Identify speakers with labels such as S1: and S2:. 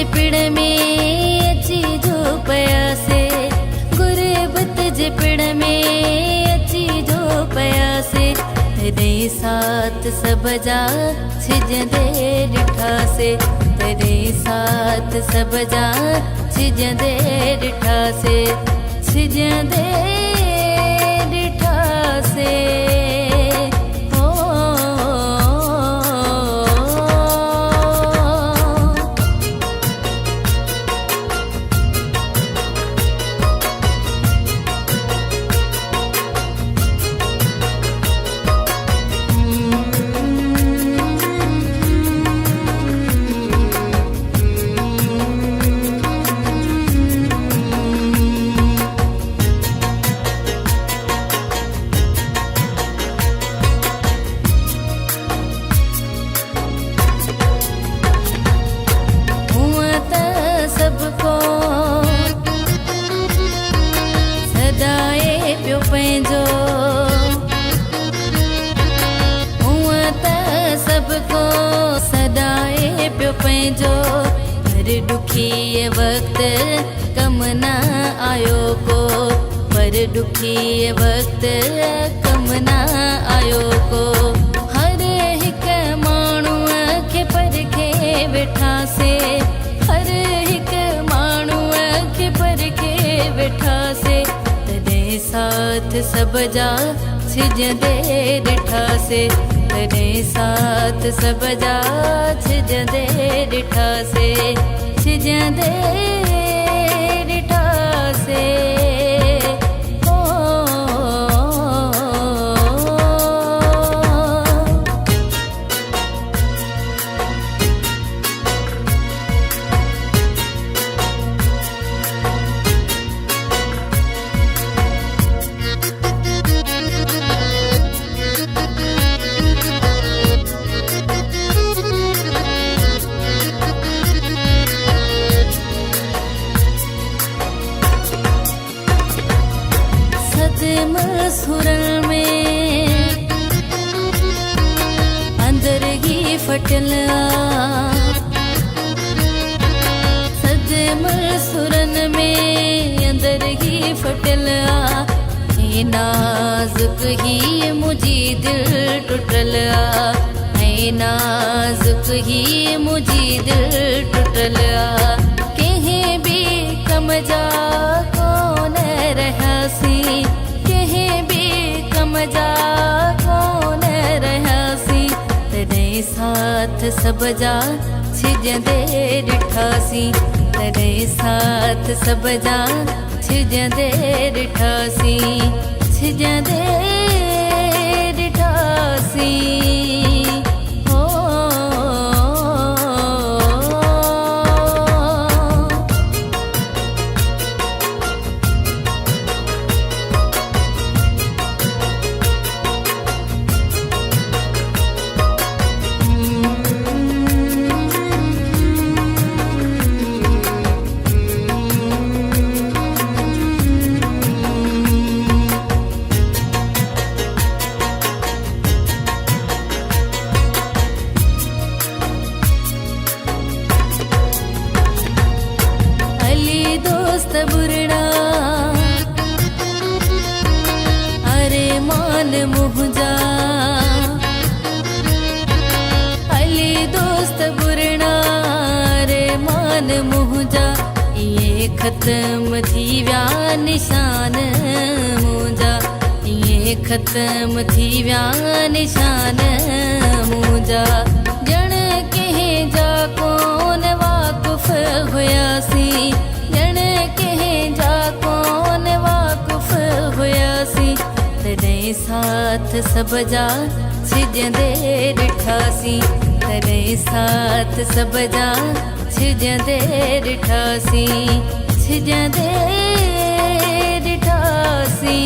S1: जे पिड़ में अची जो पयासे, गुरबत जे पिड़ में अची जो पयासे, तेरे साथ सब जा छिजंदे ॾिठासे, तेरे साथ सब जा छिजंदे ॾिठासे, छिजंदे ॾिठासे। पंहिंजो पर दुखी वक्त कम न आयो को, पर दुखी वक्त कम न आयो को। हर हिक माण्हूअ खे परखे वेठासे, हर हिक माण्हूअ खे परखे वेठासे, तॾहिं साथ सब जा छिजंदे ॾिठासे, तॾहिं साथ सब जा छिजंदे ॾिठासे, छिजंदे ॾिठासे। सुरन में अंदर ही फटल सदम सुरन में अंदर ही फटल, ऐ नाजुक ही मुझी दिल टुटल, ऐ नाजुक ही मुझी दिल टुटल। कहीं भी कम जा कौन रहासी, जा कौन रहासी, तेरे साथ सब जा छिजंदे ॾिठासी, तेरे साथ सब जा छिजंदे ॾिठासी, छिजंदे ॾिठासी। बुरड़ा अरे मान मुझा, अली दोस्त बुरड़ा अरे मान मुझा, ये खत्म थी व्या निशान मुझा, ये खत्म थी व्या निशान मुझा। जण कहे जा कौन वाकुफ हुयासी, तॾहिं साथ सब जा छिजंदे ॾिठासी, तॾहिं साथ सब जा छिजंदे ॾिठासी, छिजंदे ॾिठासी।